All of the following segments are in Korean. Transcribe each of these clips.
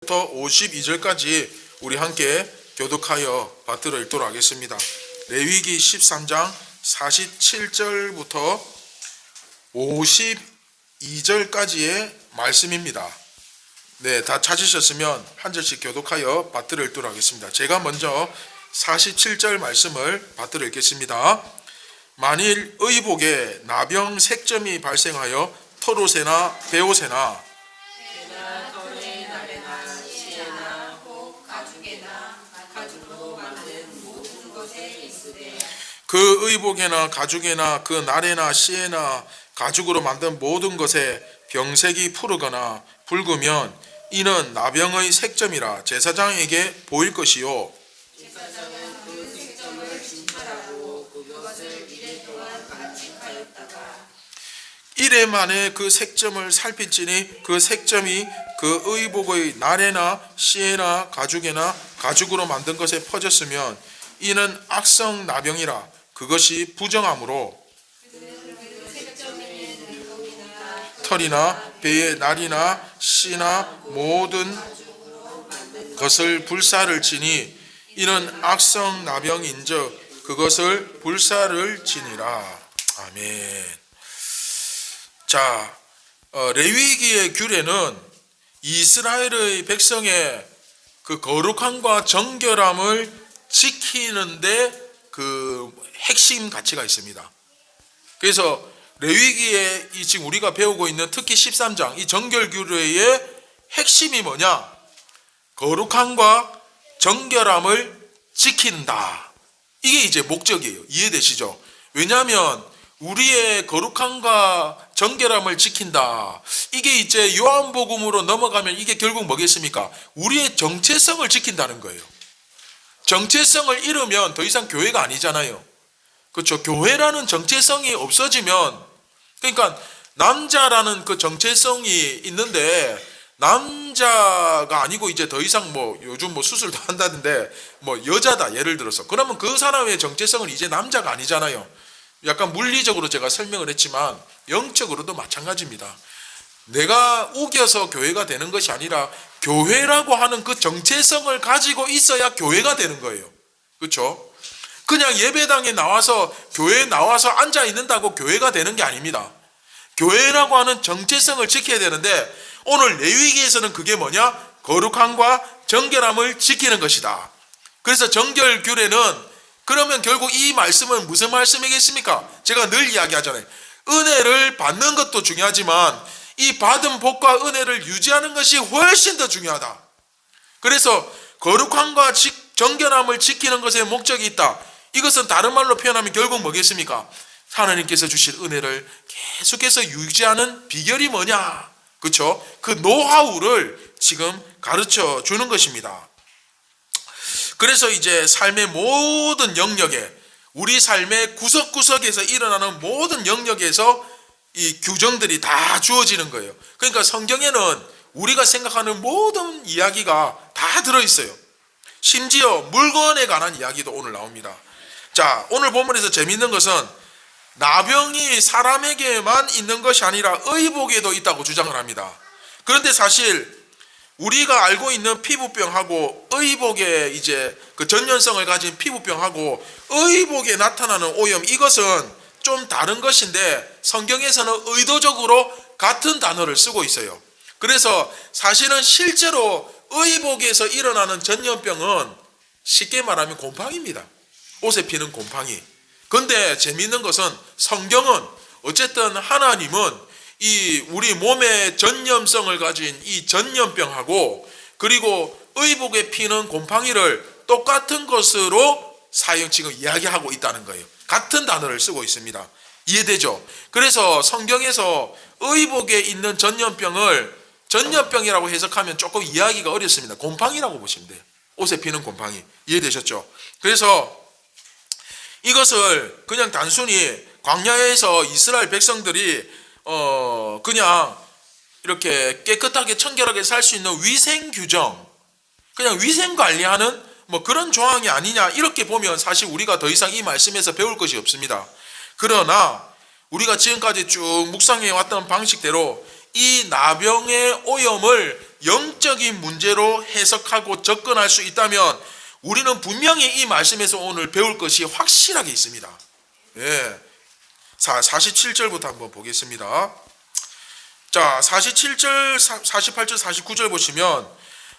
부터 52절까지 우리 함께 교독하여 받들어 읽도록 하겠습니다. 레위기 13장 47절부터 52절까지의 말씀입니다. 네, 다 찾으셨으면 한 절씩 교독하여 받들어 읽도록 하겠습니다. 제가 먼저 47절 말씀을 받들어 읽겠습니다. 만일 의복에 나병 색점이 발생하여 털옷에나 베옷에나 그 의복에나 가죽에나 그 날에나 씨에나 가죽으로 만든 모든 것에 병색이 푸르거나 붉으면 이는 나병의 색점이라 제사장에게 보일 것이요 제사장은 그 색점을 진찰하고 그것을 이래 동안 간직하였다가 이래 만에 그 색점을 살필지니 그 색점이 그 의복의 날에나 씨에나 가죽에나 가죽으로 만든 것에 퍼졌으면 이는 악성 나병이라 그것이 부정함으로 털이나 배의 날이나 씨나 모든 것을 불사를 지니 이는 악성 나병인즉 그것을 불사를 지니라. 아멘. 자, 레위기의 규례는 이스라엘의 백성의 그 거룩함과 정결함을 지키는데 그 핵심 가치가 있습니다. 그래서 레위기에 지금 우리가 배우고 있는 특히 13장 이 정결규례의 핵심이 뭐냐? 거룩함과 정결함을 지킨다. 이게 이제 목적이에요. 이해되시죠? 왜냐하면 우리의 거룩함과 정결함을 지킨다. 이게 이제 요한복음으로 넘어가면 이게 결국 뭐겠습니까? 우리의 정체성을 지킨다는 거예요. 정체성을 잃으면 더 이상 교회가 아니잖아요. 그렇죠? 교회라는 정체성이 없어지면, 그러니까 남자라는 그 정체성이 있는데 남자가 아니고 이제 더 이상 뭐 요즘 뭐 수술도 한다는데 뭐 여자다 예를 들어서 그러면 그 사람의 정체성은 이제 남자가 아니잖아요. 약간 물리적으로 제가 설명을 했지만 영적으로도 마찬가지입니다. 내가 우겨서 교회가 되는 것이 아니라 교회라고 하는 그 정체성을 가지고 있어야 교회가 되는 거예요. 그렇죠? 그냥 예배당에 나와서 교회에 나와서 앉아 있는다고 교회가 되는 게 아닙니다. 교회라고 하는 정체성을 지켜야 되는데 오늘 레위기에서는 그게 뭐냐? 거룩함과 정결함을 지키는 것이다. 그래서 정결 규례는 그러면 결국 이 말씀은 무슨 말씀이겠습니까? 제가 늘 이야기하잖아요. 은혜를 받는 것도 중요하지만 이 받은 복과 은혜를 유지하는 것이 훨씬 더 중요하다. 그래서 거룩함과 정결함을 지키는 것에 목적이 있다. 이것은 다른 말로 표현하면 결국 뭐겠습니까? 하나님께서 주신 은혜를 계속해서 유지하는 비결이 뭐냐? 그렇죠? 그 노하우를 지금 가르쳐 주는 것입니다. 그래서 이제 삶의 모든 영역에 우리 삶의 구석구석에서 일어나는 모든 영역에서 이 규정들이 다 주어지는 거예요. 그러니까 성경에는 우리가 생각하는 모든 이야기가 다 들어있어요. 심지어 물건에 관한 이야기도 오늘 나옵니다. 자, 오늘 본문에서 재미있는 것은 나병이 사람에게만 있는 것이 아니라 의복에도 있다고 주장을 합니다. 그런데 사실 우리가 알고 있는 피부병하고 의복의 이제 그 전염성을 가진 피부병하고 의복에 나타나는 오염, 이것은 좀 다른 것인데 성경에서는 의도적으로 같은 단어를 쓰고 있어요. 그래서 사실은 실제로 의복에서 일어나는 전염병은 쉽게 말하면 곰팡이입니다. 옷에 피는 곰팡이. 그런데 재미있는 것은 성경은 어쨌든 하나님은 이 우리 몸의 전염성을 가진 이 전염병하고 그리고 의복에 피는 곰팡이를 똑같은 것으로 지금 이야기하고 있다는 거예요. 같은 단어를 쓰고 있습니다. 이해되죠? 그래서 성경에서 의복에 있는 전염병을 전염병이라고 해석하면 조금 이해하기가 어렵습니다. 곰팡이라고 보시면 돼요. 옷에 피는 곰팡이. 이해되셨죠? 그래서 이것을 그냥 단순히 광야에서 이스라엘 백성들이 그냥 이렇게 깨끗하게 청결하게 살 수 있는 위생 규정, 그냥 위생 관리하는 뭐 그런 조항이 아니냐 이렇게 보면 사실 우리가 더 이상 이 말씀에서 배울 것이 없습니다. 그러나 우리가 지금까지 쭉 묵상해 왔던 방식대로 이 나병의 오염을 영적인 문제로 해석하고 접근할 수 있다면 우리는 분명히 이 말씀에서 오늘 배울 것이 확실하게 있습니다. 예. 자, 47절부터 한번 보겠습니다. 자, 47절, 48절, 49절 보시면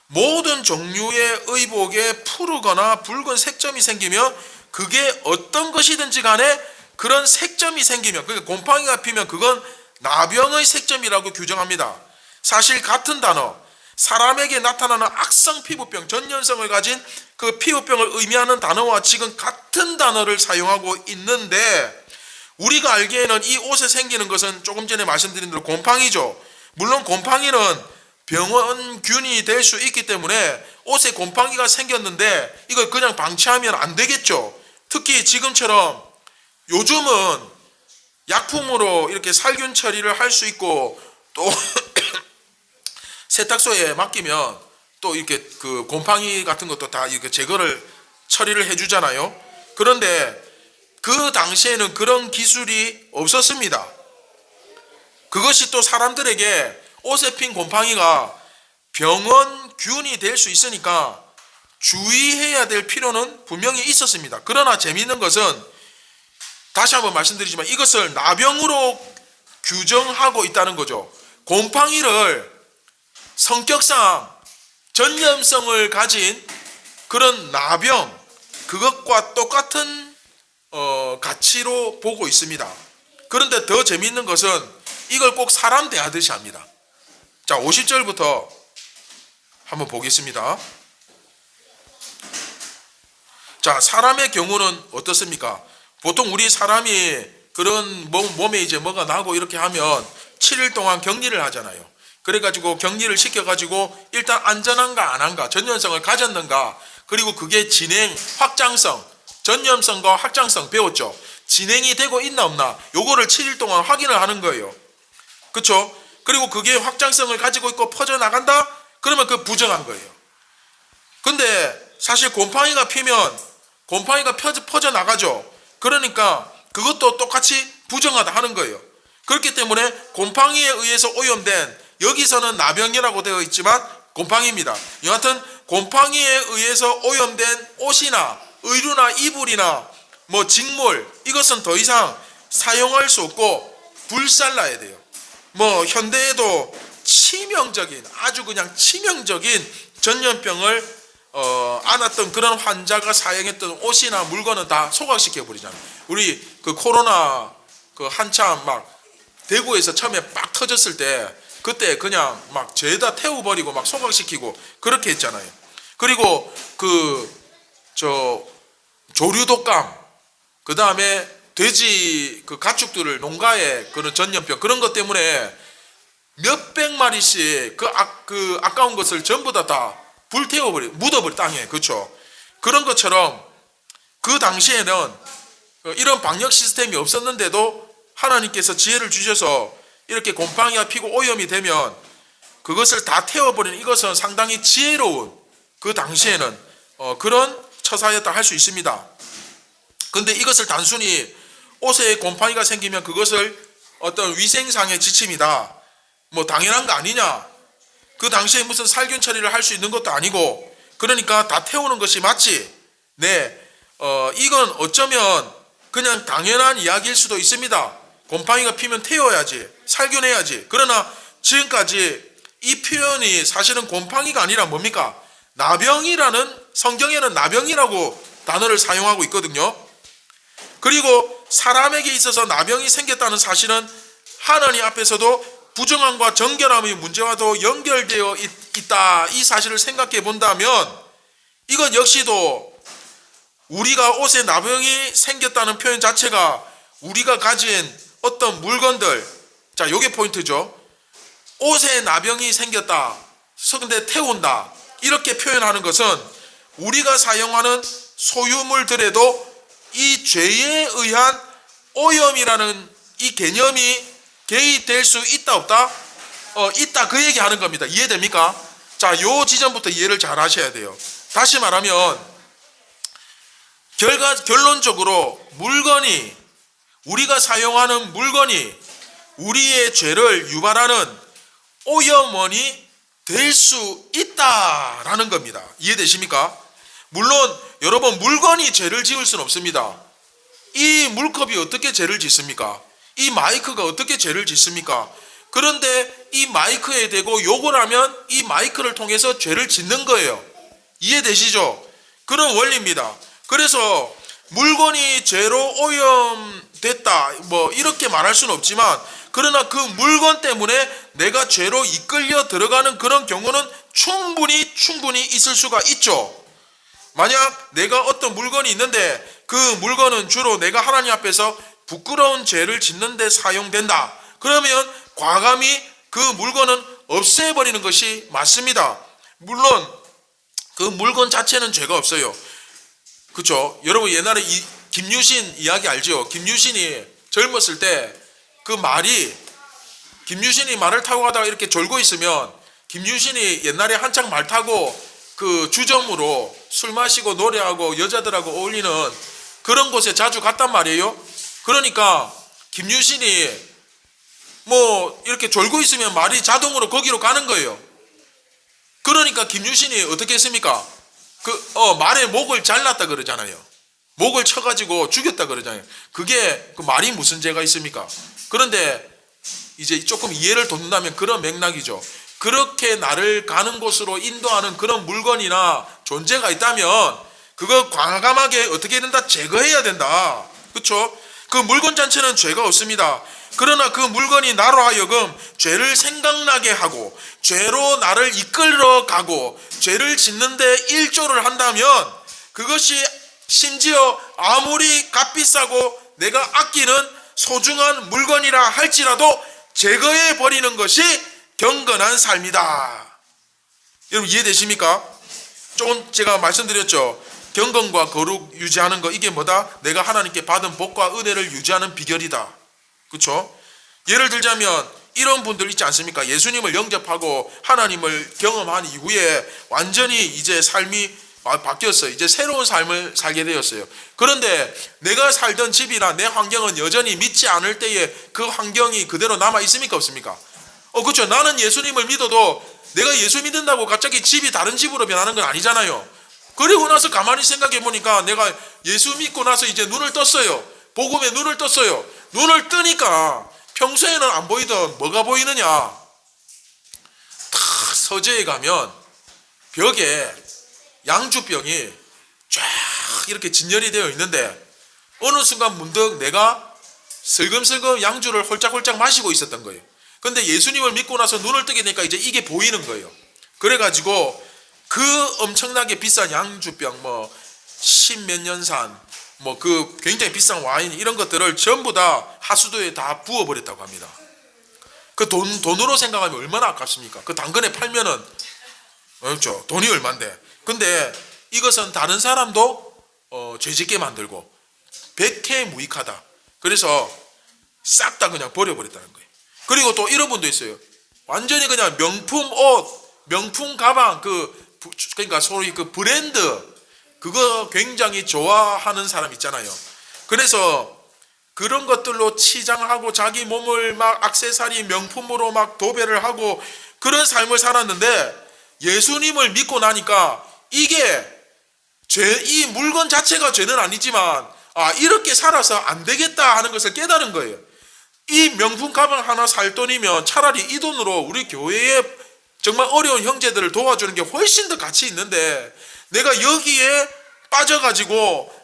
모든 종류의 의복에 푸르거나 붉은 색점이 생기면 그게 어떤 것이든지 간에 그런 색점이 생기면, 그러니까 곰팡이가 피면 그건 나병의 색점이라고 규정합니다. 사실 같은 단어, 사람에게 나타나는 악성 피부병, 전염성을 가진 그 피부병을 의미하는 단어와 지금 같은 단어를 사용하고 있는데, 우리가 알기에는 이 옷에 생기는 것은 조금 전에 말씀드린 대로 곰팡이죠. 물론 곰팡이는 병원균이 될 수 있기 때문에 옷에 곰팡이가 생겼는데 이걸 그냥 방치하면 안 되겠죠. 특히 지금처럼 요즘은 약품으로 이렇게 살균 처리를 할 수 있고, 또 세탁소에 맡기면 또 이렇게 그 곰팡이 같은 것도 다 이렇게 제거를 처리를 해주잖아요. 그런데 그 당시에는 그런 기술이 없었습니다. 그것이 또 사람들에게 옷에 핀 곰팡이가 병원균이 될 수 있으니까 주의해야 될 필요는 분명히 있었습니다. 그러나 재미있는 것은 다시 한번 말씀드리지만 이것을 나병으로 규정하고 있다는 거죠. 곰팡이를 성격상 전염성을 가진 그런 나병, 그것과 똑같은 가치로 보고 있습니다. 그런데 더 재미있는 것은 이걸 꼭 사람 대하듯이 합니다. 자, 50절부터 한번 보겠습니다. 자, 사람의 경우는 어떻습니까? 보통 우리 사람이 그런 몸에 이제 뭐가 나고 이렇게 하면 7일 동안 격리를 하잖아요. 그래가지고 격리를 시켜가지고 일단 안전한가 안 한가, 전염성을 가졌는가, 그리고 그게 진행, 확장성, 전염성과 확장성 배웠죠. 진행이 되고 있나 없나 요거를 7일 동안 확인을 하는 거예요. 그렇죠? 그리고 그게 확장성을 가지고 있고 퍼져나간다? 그러면 그 부정한 거예요. 근데 사실 곰팡이가 피면 곰팡이가 퍼져나가죠. 그러니까 그것도 똑같이 부정하다 하는 거예요. 그렇기 때문에 곰팡이에 의해서 오염된, 여기서는 나병이라고 되어 있지만 곰팡이입니다. 여하튼 곰팡이에 의해서 오염된 옷이나 의류나 이불이나 뭐 직물, 이것은 더 이상 사용할 수 없고 불살라야 돼요. 뭐 현대에도 치명적인, 아주 그냥 치명적인 전염병을 안았던 그런 환자가 사용했던 옷이나 물건은 다 소각시켜 버리잖아요. 우리 그 코로나 그 한참 막 대구에서 처음에 빡 터졌을 때 그때 그냥 막 죄다 태워버리고 막 소각시키고 그렇게 했잖아요. 그리고 조류독감, 그 다음에 돼지 그 가축들을 농가에 그런 전염병, 그런 것 때문에 몇백 마리씩 그 아까운 것을 전부 다 묻어버려 땅에. 그렇죠? 그런 것처럼 그 당시에는 이런 방역 시스템이 없었는데도 하나님께서 지혜를 주셔서 이렇게 곰팡이가 피고 오염이 되면 그것을 다 태워버리는, 이것은 상당히 지혜로운, 그 당시에는 그런 처사였다 할 수 있습니다. 근데 이것을 단순히 옷에 곰팡이가 생기면 그것을 어떤 위생상의 지침이다, 뭐 당연한 거 아니냐, 그 당시에 무슨 살균 처리를 할 수 있는 것도 아니고, 그러니까 다 태우는 것이 맞지. 네, 이건 어쩌면 그냥 당연한 이야기일 수도 있습니다. 곰팡이가 피면 태워야지, 살균해야지. 그러나 지금까지 이 표현이 사실은 곰팡이가 아니라 뭡니까? 나병이라는, 성경에는 나병이라고 단어를 사용하고 있거든요. 그리고 사람에게 있어서 나병이 생겼다는 사실은 하나님 앞에서도 부정함과 정결함의 문제와도 연결되어 있다, 이 사실을 생각해 본다면 이건 역시도 우리가 옷에 나병이 생겼다는 표현 자체가 우리가 가진 어떤 물건들, 자, 요게 포인트죠. 옷에 나병이 생겼다, 근데 태운다, 이렇게 표현하는 것은 우리가 사용하는 소유물들에도 이 죄에 의한 오염이라는 이 개념이 개입될 수 있다 없다? 있다, 그 얘기하는 겁니다. 이해됩니까? 자, 요 지점부터 이해를 잘 하셔야 돼요. 다시 말하면 결론적으로 물건이, 우리가 사용하는 물건이 우리의 죄를 유발하는 오염원이 될 수 있다라는 겁니다. 이해되십니까? 물론 여러분, 물건이 죄를 지을 수는 없습니다. 이 물컵이 어떻게 죄를 짓습니까? 이 마이크가 어떻게 죄를 짓습니까? 그런데 이 마이크에 대고 욕을 하면 이 마이크를 통해서 죄를 짓는 거예요. 이해되시죠? 그런 원리입니다. 그래서 물건이 죄로 오염됐다 뭐 이렇게 말할 수는 없지만, 그러나 그 물건 때문에 내가 죄로 이끌려 들어가는 그런 경우는 충분히 있을 수가 있죠. 만약 내가 어떤 물건이 있는데 그 물건은 주로 내가 하나님 앞에서 부끄러운 죄를 짓는 데 사용된다, 그러면 과감히 그 물건은 없애버리는 것이 맞습니다. 물론 그 물건 자체는 죄가 없어요. 그렇죠? 여러분, 옛날에 김유신 이야기 알죠? 김유신이 젊었을 때 그 말이, 김유신이 말을 타고 가다가 이렇게 졸고 있으면, 김유신이 옛날에 한창 말 타고 그 주점으로 술 마시고 노래하고 여자들하고 어울리는 그런 곳에 자주 갔단 말이에요. 그러니까 김유신이 뭐 이렇게 졸고 있으면 말이 자동으로 거기로 가는 거예요. 그러니까 김유신이 어떻게 했습니까? 말의 목을 잘랐다 그러잖아요. 목을 쳐가지고 죽였다 그러잖아요. 그게 그 말이 무슨 죄가 있습니까? 그런데 이제 조금 이해를 돕는다면 그런 맥락이죠. 그렇게 나를 가는 곳으로 인도하는 그런 물건이나 존재가 있다면 그거 과감하게 어떻게 해야 된다? 제거해야 된다. 그렇죠? 그 물건 자체는 죄가 없습니다. 그러나 그 물건이 나로 하여금 죄를 생각나게 하고 죄로 나를 이끌어 가고 죄를 짓는데 일조를 한다면, 그것이 심지어 아무리 값비싸고 내가 아끼는 소중한 물건이라 할지라도 제거해 버리는 것이 경건한 삶이다. 여러분, 이해되십니까? 조금 제가 말씀드렸죠. 경건과 거룩 유지하는 거, 이게 뭐다? 내가 하나님께 받은 복과 은혜를 유지하는 비결이다. 그렇죠? 예를 들자면 이런 분들 있지 않습니까? 예수님을 영접하고 하나님을 경험한 이후에 완전히 이제 삶이 바뀌었어요. 이제 새로운 삶을 살게 되었어요. 그런데 내가 살던 집이나 내 환경은 여전히 믿지 않을 때에 그 환경이 그대로 남아 있습니까? 없습니까? 그렇죠. 나는 예수님을 믿어도 내가 예수 믿는다고 갑자기 집이 다른 집으로 변하는 건 아니잖아요. 그리고 나서 가만히 생각해 보니까 내가 예수 믿고 나서 이제 눈을 떴어요. 복음에 눈을 떴어요. 눈을 뜨니까 평소에는 안 보이던 뭐가 보이느냐? 다 서재에 가면 벽에 양주병이 쫙 이렇게 진열이 되어 있는데, 어느 순간 문득 내가 슬금슬금 양주를 홀짝홀짝 마시고 있었던 거예요. 근데 예수님을 믿고 나서 눈을 뜨게 되니까 이제 이게 보이는 거예요. 그래가지고 그 엄청나게 비싼 양주병, 뭐 10몇 년 산, 뭐 그 굉장히 비싼 와인, 이런 것들을 전부 다 하수도에 다 부어버렸다고 합니다. 그 돈으로 생각하면 얼마나 아깝습니까? 그 당근에 팔면은, 그렇죠, 돈이 얼만데. 근데 이것은 다른 사람도 죄짓게 만들고 백해무익하다. 그래서 싹 다 그냥 버려버렸다는 거예요. 그리고 또 이런 분도 있어요. 완전히 그냥 명품 옷, 명품 가방, 그러니까 소위 그 브랜드, 그거 굉장히 좋아하는 사람 있잖아요. 그래서 그런 것들로 치장하고 자기 몸을 막 액세서리 명품으로 막 도배를 하고 그런 삶을 살았는데, 예수님을 믿고 나니까 이게 이 물건 자체가 죄는 아니지만, 이렇게 살아서 안 되겠다 하는 것을 깨달은 거예요. 이 명품 가방 하나 살 돈이면 차라리 이 돈으로 우리 교회에 정말 어려운 형제들을 도와주는 게 훨씬 더 가치 있는데, 내가 여기에 빠져가지고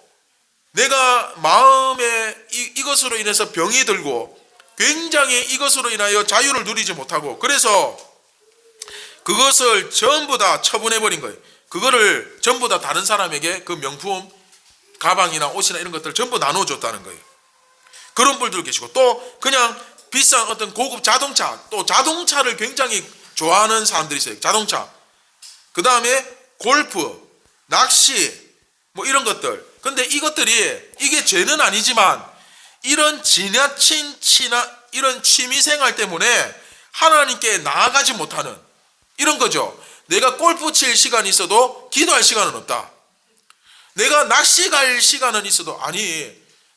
내가 마음에 이것으로 인해서 병이 들고 굉장히 이것으로 인하여 자유를 누리지 못하고, 그래서 그것을 전부 다 처분해버린 거예요. 그거를 전부 다 다른 사람에게 그 명품 가방이나 옷이나 이런 것들을 전부 나눠줬다는 거예요. 그런 분들 계시고, 또 그냥 비싼 어떤 고급 자동차, 또 자동차를 굉장히 좋아하는 사람들이 있어요. 자동차, 그 다음에 골프, 낚시, 뭐 이런 것들. 근데 이게 죄는 아니지만 이런 지나친 이런 취미생활 때문에 하나님께 나아가지 못하는 이런 거죠. 내가 골프 칠 시간이 있어도 기도할 시간은 없다. 내가 낚시 갈 시간은 있어도, 아니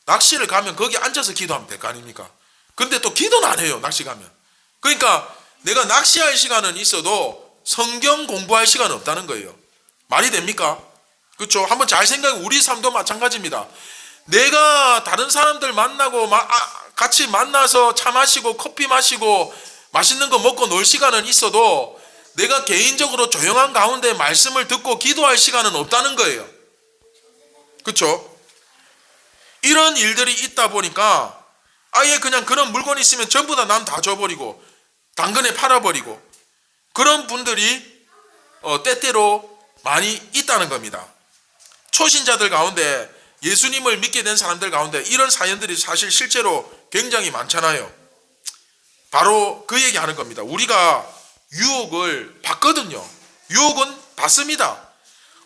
낚시를 가면 거기 앉아서 기도하면 될 거 아닙니까? 근데 또 기도는 안 해요, 낚시 가면. 그러니까 내가 낚시할 시간은 있어도 성경 공부할 시간 없다는 거예요. 말이 됩니까? 그렇죠? 한번 잘 생각해. 우리 삶도 마찬가지입니다. 내가 다른 사람들 만나고 같이 만나서 차 마시고 커피 마시고 맛있는 거 먹고 놀 시간은 있어도 내가 개인적으로 조용한 가운데 말씀을 듣고 기도할 시간은 없다는 거예요. 그렇죠? 이런 일들이 있다 보니까 아예 그냥 그런 물건이 있으면 전부 다 남 다 줘버리고 당근에 팔아버리고 그런 분들이 때때로 많이 있다는 겁니다. 초신자들 가운데 예수님을 믿게 된 사람들 가운데 이런 사연들이 사실 실제로 굉장히 많잖아요. 바로 그 얘기하는 겁니다. 우리가 유혹을 받거든요. 유혹은 받습니다.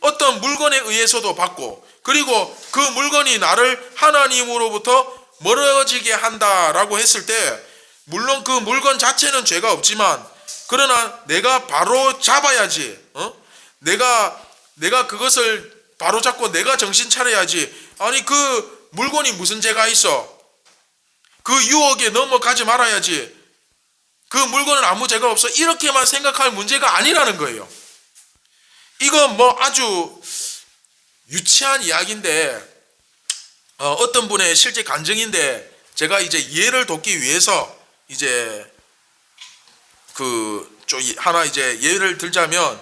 어떤 물건에 의해서도 받고 그리고 그 물건이 나를 하나님으로부터 멀어지게 한다라고 했을 때 물론 그 물건 자체는 죄가 없지만 그러나 내가 바로 잡아야지. 내가 그것을 바로 잡고 내가 정신 차려야지. 아니 그 물건이 무슨 죄가 있어? 그 유혹에 넘어가지 말아야지. 그 물건은 아무 죄가 없어. 이렇게만 생각할 문제가 아니라는 거예요. 이건 뭐 아주 유치한 이야기인데 어떤 분의 실제 간증인데 제가 이제 예를 돕기 위해서 이제 하나 이제 예를 들자면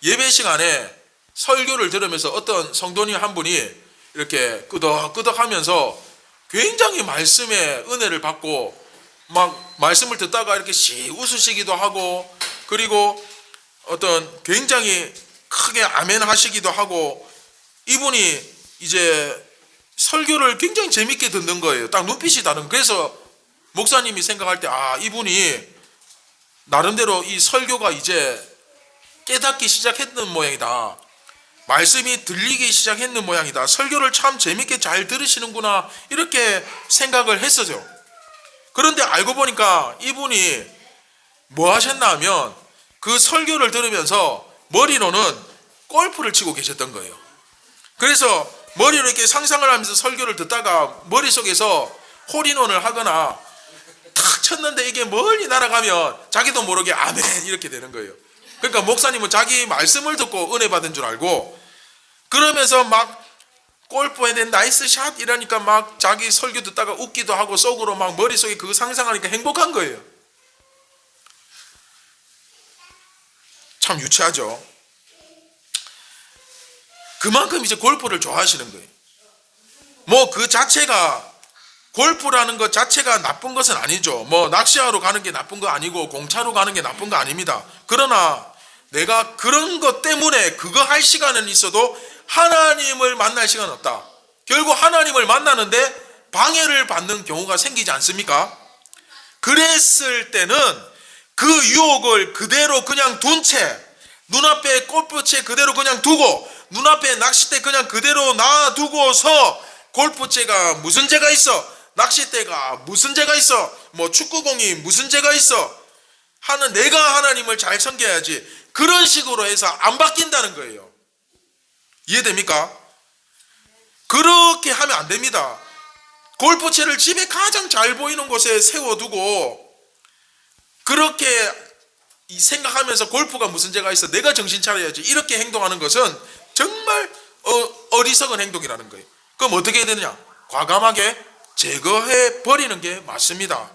예배 시간에 설교를 들으면서 어떤 성도님 한 분이 이렇게 끄덕끄덕 하면서 굉장히 말씀의 은혜를 받고 막 말씀을 듣다가 이렇게 웃으시기도 하고 그리고 어떤 굉장히 크게 아멘 하시기도 하고 이분이 이제 설교를 굉장히 재밌게 듣는 거예요. 딱 눈빛이 다른. 그래서 목사님이 생각할 때 이분이 나름대로 이 설교가 이제 깨닫기 시작했는 모양이다. 말씀이 들리기 시작했는 모양이다. 설교를 참 재밌게 잘 들으시는구나 이렇게 생각을 했었죠. 그런데 알고 보니까 이분이 뭐 하셨나 하면 그 설교를 들으면서 머리로는 골프를 치고 계셨던 거예요. 그래서 머리로 이렇게 상상을 하면서 설교를 듣다가 머릿속에서 홀인원을 하거나 탁 쳤는데 이게 멀리 날아가면 자기도 모르게 아멘 이렇게 되는 거예요. 그러니까 목사님은 자기 말씀을 듣고 은혜 받은 줄 알고 그러면서 막 골프에 낸 나이스 샷 이러니까 막 자기 설교 듣다가 웃기도 하고 속으로 막 머릿속에 그거 상상하니까 행복한 거예요. 참 유치하죠. 그만큼 이제 골프를 좋아하시는 거예요. 뭐 그 자체가 골프라는 것 자체가 나쁜 것은 아니죠. 뭐 낚시하러 가는 게 나쁜 거 아니고 공차로 가는 게 나쁜 거 아닙니다. 그러나 내가 그런 것 때문에 그거 할 시간은 있어도 하나님을 만날 시간은 없다. 결국 하나님을 만나는데 방해를 받는 경우가 생기지 않습니까? 그랬을 때는 그 유혹을 그대로 그냥 둔 채 눈앞에 골프채 그대로 그냥 두고 눈앞에 낚싯대 그냥 그대로 놔두고서 골프채가 무슨 죄가 있어? 낚싯대가 무슨 죄가 있어? 뭐 축구공이 무슨 죄가 있어? 하는 내가 하나님을 잘 섬겨야지. 그런 식으로 해서 안 바뀐다는 거예요. 이해됩니까? 그렇게 하면 안 됩니다. 골프채를 집에 가장 잘 보이는 곳에 세워두고 그렇게 생각하면서 골프가 무슨 죄가 있어? 내가 정신 차려야지. 이렇게 행동하는 것은 정말 어리석은 행동이라는 거예요. 그럼 어떻게 해야 되느냐? 과감하게 제거해 버리는 게 맞습니다.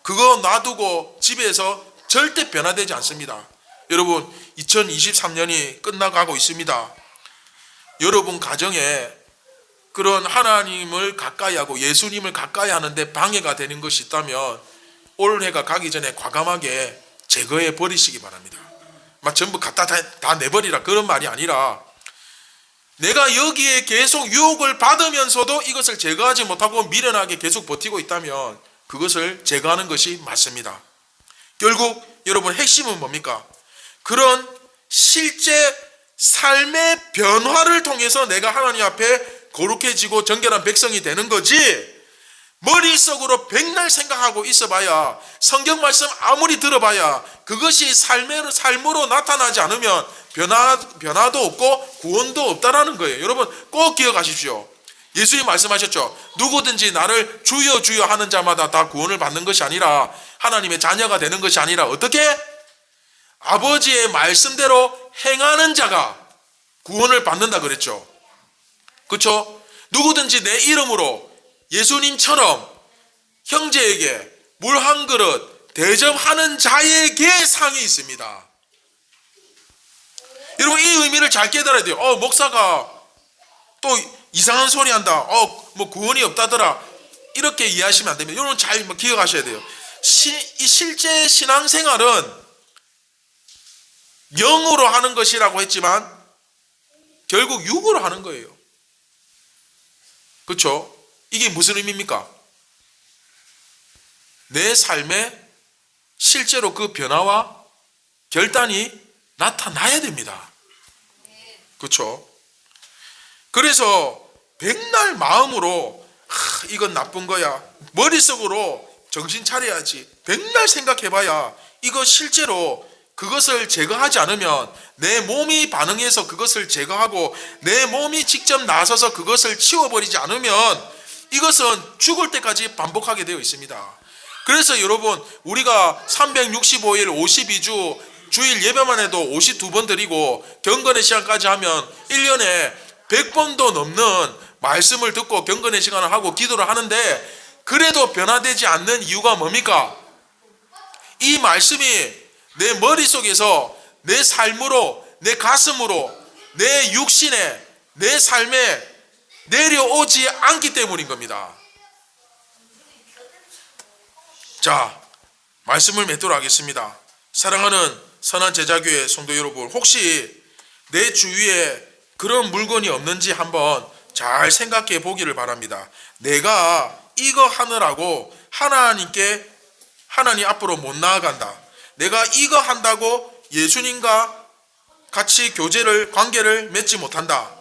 그거 놔두고 집에서 절대 변화되지 않습니다. 여러분 2023년이 끝나가고 있습니다. 여러분 가정에 그런 하나님을 가까이 하고 예수님을 가까이 하는데 방해가 되는 것이 있다면 올해가 가기 전에 과감하게 제거해 버리시기 바랍니다. 막 전부 갖다 다 내버리라 그런 말이 아니라 내가 여기에 계속 유혹을 받으면서도 이것을 제거하지 못하고 미련하게 계속 버티고 있다면 그것을 제거하는 것이 맞습니다. 결국 여러분 핵심은 뭡니까? 그런 실제 삶의 변화를 통해서 내가 하나님 앞에 거룩해지고 정결한 백성이 되는 거지 머릿속으로 백날 생각하고 있어봐야 성경 말씀 아무리 들어봐야 그것이 삶으로 나타나지 않으면 변화도 없고 구원도 없다라는 거예요. 여러분 꼭 기억하십시오. 예수님 말씀하셨죠. 누구든지 나를 주여 주여 하는 자마다 다 구원을 받는 것이 아니라 하나님의 자녀가 되는 것이 아니라 어떻게? 아버지의 말씀대로 행하는 자가 구원을 받는다 그랬죠. 그렇죠? 누구든지 내 이름으로 예수님처럼 형제에게 물 한 그릇 대접하는 자에게 상이 있습니다. 여러분, 이 의미를 잘 깨달아야 돼요. 목사가 또 이상한 소리 한다. 뭐 구원이 없다더라. 이렇게 이해하시면 안 됩니다. 여러분 잘 기억하셔야 돼요. 이 실제 신앙생활은 영으로 하는 것이라고 했지만 결국 육으로 하는 거예요. 그렇죠? 이게 무슨 의미입니까? 내 삶에 실제로 그 변화와 결단이 나타나야 됩니다. 그렇죠? 그래서 백날 마음으로 이건 나쁜 거야, 머릿속으로 정신 차려야지, 백날 생각해봐야 이거 실제로 그것을 제거하지 않으면, 내 몸이 반응해서 그것을 제거하고 내 몸이 직접 나서서 그것을 치워버리지 않으면 이것은 죽을 때까지 반복하게 되어 있습니다. 그래서 여러분, 우리가 365일 52주 주일 예배만 해도 52번 드리고 경건의 시간까지 하면 1년에 100번도 넘는 말씀을 듣고 경건의 시간을 하고 기도를 하는데, 그래도 변화되지 않는 이유가 뭡니까? 이 말씀이 내 머릿속에서 내 삶으로, 내 가슴으로, 내 육신에, 내 삶에 내려오지 않기 때문인 겁니다. 자, 말씀을 맺도록 하겠습니다. 사랑하는 선한 제자교회 성도 여러분, 혹시 내 주위에 그런 물건이 없는지 한번 잘 생각해 보기를 바랍니다. 내가 이거 하느라고 하나님 앞으로 못 나아간다. 내가 이거 한다고 예수님과 같이 관계를 맺지 못한다.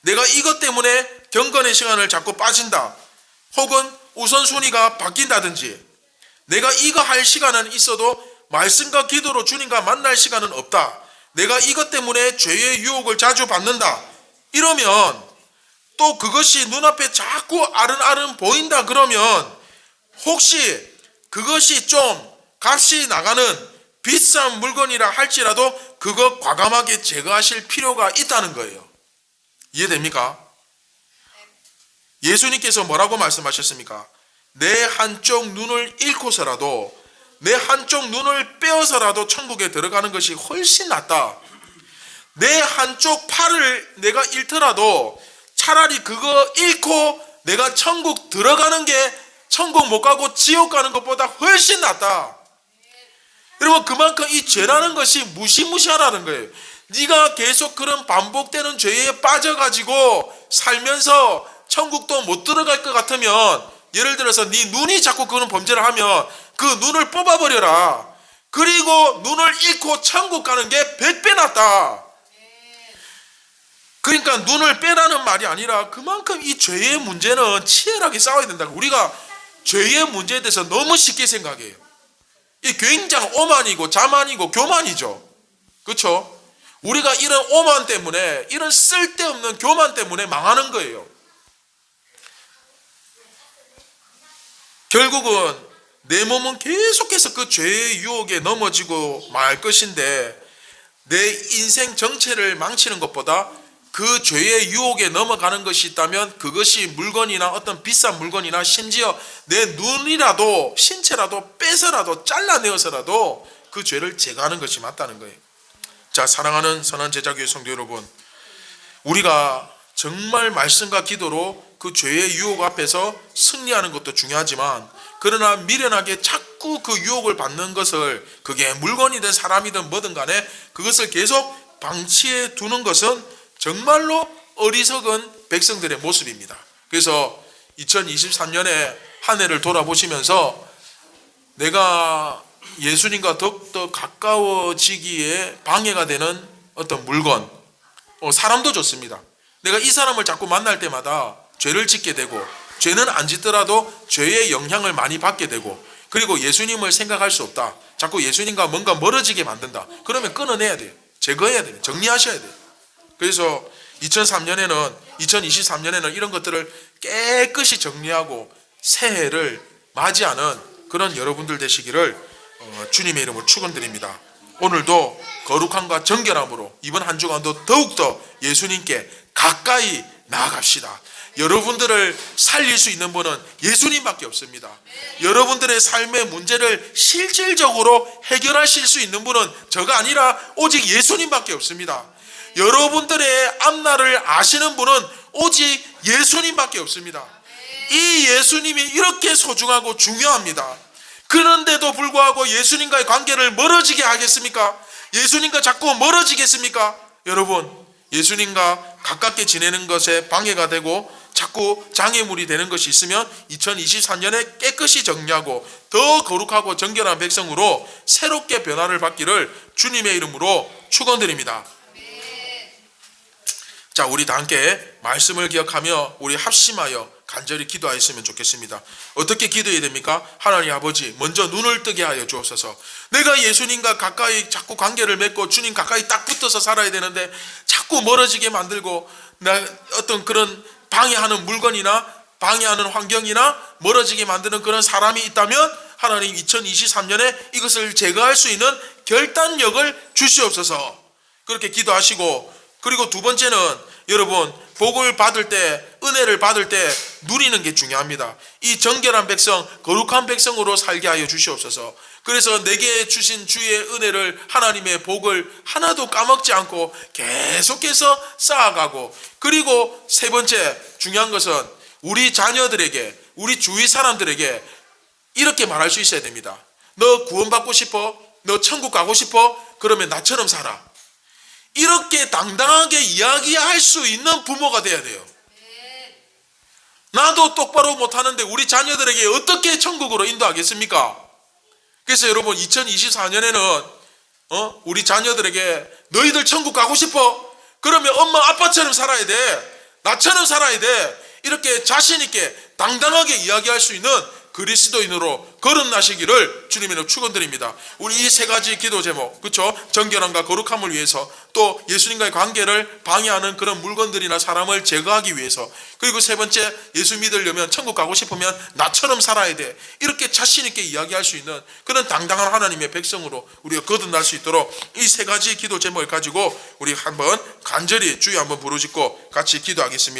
내가 이것 때문에 경건의 시간을 자꾸 빠진다. 혹은 우선순위가 바뀐다든지, 내가 이거 할 시간은 있어도 말씀과 기도로 주님과 만날 시간은 없다. 내가 이것 때문에 죄의 유혹을 자주 받는다. 이러면 또 그것이 눈앞에 자꾸 아른아른 보인다 그러면, 혹시 그것이 좀 값이 나가는 비싼 물건이라 할지라도 그거 과감하게 제거하실 필요가 있다는 거예요. 이해됩니까? 예수님께서 뭐라고 말씀하셨습니까? 내 한쪽 눈을 잃고서라도, 내 한쪽 눈을 빼어서라도 천국에 들어가는 것이 훨씬 낫다. 내 한쪽 팔을 내가 잃더라도 차라리 그거 잃고 내가 천국 들어가는 게 천국 못 가고 지옥 가는 것보다 훨씬 낫다. 여러분, 그만큼 이 죄라는 것이 무시무시하라는 거예요. 네가 계속 그런 반복되는 죄에 빠져가지고 살면서 천국도 못 들어갈 것 같으면, 예를 들어서 네 눈이 자꾸 그런 범죄를 하면 그 눈을 뽑아버려라. 그리고 눈을 잃고 천국 가는 게 100배 낫다. 그러니까 눈을 빼라는 말이 아니라 그만큼 이 죄의 문제는 치열하게 싸워야 된다. 우리가 죄의 문제에 대해서 너무 쉽게 생각해요. 이 굉장히 오만이고 자만이고 교만이죠. 그렇죠? 우리가 이런 오만 때문에, 이런 쓸데없는 교만 때문에 망하는 거예요. 결국은 내 몸은 계속해서 그 죄의 유혹에 넘어지고 말 것인데, 내 인생 전체를 망치는 것보다 그 죄의 유혹에 넘어가는 것이 있다면 그것이 물건이나 어떤 비싼 물건이나 심지어 내 눈이라도 신체라도 빼서라도 잘라내어서라도 그 죄를 제거하는 것이 맞다는 거예요. 자, 사랑하는 선한 제자교회 성도 여러분, 우리가 정말 말씀과 기도로 그 죄의 유혹 앞에서 승리하는 것도 중요하지만, 그러나 미련하게 자꾸 그 유혹을 받는 것을, 그게 물건이든 사람이든 뭐든 간에 그것을 계속 방치해 두는 것은 정말로 어리석은 백성들의 모습입니다. 그래서 2023년에 한 해를 돌아보시면서 내가 예수님과 더욱더 가까워지기에 방해가 되는 어떤 물건, 사람도 좋습니다. 내가 이 사람을 자꾸 만날 때마다 죄를 짓게 되고, 죄는 안 짓더라도 죄의 영향을 많이 받게 되고, 그리고 예수님을 생각할 수 없다. 자꾸 예수님과 뭔가 멀어지게 만든다. 그러면 끊어내야 돼요. 제거해야 돼요. 정리하셔야 돼요. 그래서 2023년에는 이런 것들을 깨끗이 정리하고 새해를 맞이하는 그런 여러분들 되시기를 주님의 이름으로 축원드립니다. 오늘도 거룩함과 정결함으로 이번 한 주간도 더욱더 예수님께 가까이 나아갑시다. 여러분들을 살릴 수 있는 분은 예수님밖에 없습니다. 여러분들의 삶의 문제를 실질적으로 해결하실 수 있는 분은 저가 아니라 오직 예수님밖에 없습니다. 여러분들의 앞날을 아시는 분은 오직 예수님밖에 없습니다. 이 예수님이 이렇게 소중하고 중요합니다. 그런데도 불구하고 예수님과의 관계를 멀어지게 하겠습니까? 예수님과 자꾸 멀어지겠습니까? 여러분, 예수님과 가깝게 지내는 것에 방해가 되고 자꾸 장애물이 되는 것이 있으면 2024년에 깨끗이 정리하고 더 거룩하고 정결한 백성으로 새롭게 변화를 받기를 주님의 이름으로 축원드립니다. 자, 우리 다 함께 말씀을 기억하며 우리 합심하여 간절히 기도하였으면 좋겠습니다. 어떻게 기도해야 됩니까? 하나님 아버지, 먼저 눈을 뜨게 하여 주옵소서. 내가 예수님과 가까이 자꾸 관계를 맺고 주님 가까이 딱 붙어서 살아야 되는데 자꾸 멀어지게 만들고 어떤 그런 방해하는 물건이나 방해하는 환경이나 멀어지게 만드는 그런 사람이 있다면 하나님 2023년에 이것을 제거할 수 있는 결단력을 주시옵소서. 그렇게 기도하시고, 그리고 두 번째는 여러분, 복을 받을 때, 은혜를 받을 때 누리는 게 중요합니다. 이 정결한 백성, 거룩한 백성으로 살게 하여 주시옵소서. 그래서 내게 주신 주의 은혜를, 하나님의 복을 하나도 까먹지 않고 계속해서 쌓아가고, 그리고 세 번째 중요한 것은 우리 자녀들에게, 우리 주위 사람들에게 이렇게 말할 수 있어야 됩니다. 너 구원받고 싶어? 너 천국 가고 싶어? 그러면 나처럼 살아. 이렇게 당당하게 이야기할 수 있는 부모가 돼야 돼요. 나도 똑바로 못하는데 우리 자녀들에게 어떻게 천국으로 인도하겠습니까? 그래서 여러분, 2024년에는 우리 자녀들에게 너희들 천국 가고 싶어? 그러면 엄마 아빠처럼 살아야 돼. 나처럼 살아야 돼. 이렇게 자신 있게 당당하게 이야기할 수 있는 그리스도인으로 거듭나시기를 주님의 축원드립니다. 우리 이 세 가지 기도 제목, 그렇죠? 정결함과 거룩함을 위해서, 또 예수님과의 관계를 방해하는 그런 물건들이나 사람을 제거하기 위해서, 그리고 세 번째, 예수 믿으려면, 천국 가고 싶으면 나처럼 살아야 돼. 이렇게 자신 있게 이야기할 수 있는 그런 당당한 하나님의 백성으로 우리가 거듭날 수 있도록 이 세 가지 기도 제목을 가지고 우리 한번 간절히 주여 한번 부르짖고 같이 기도하겠습니다.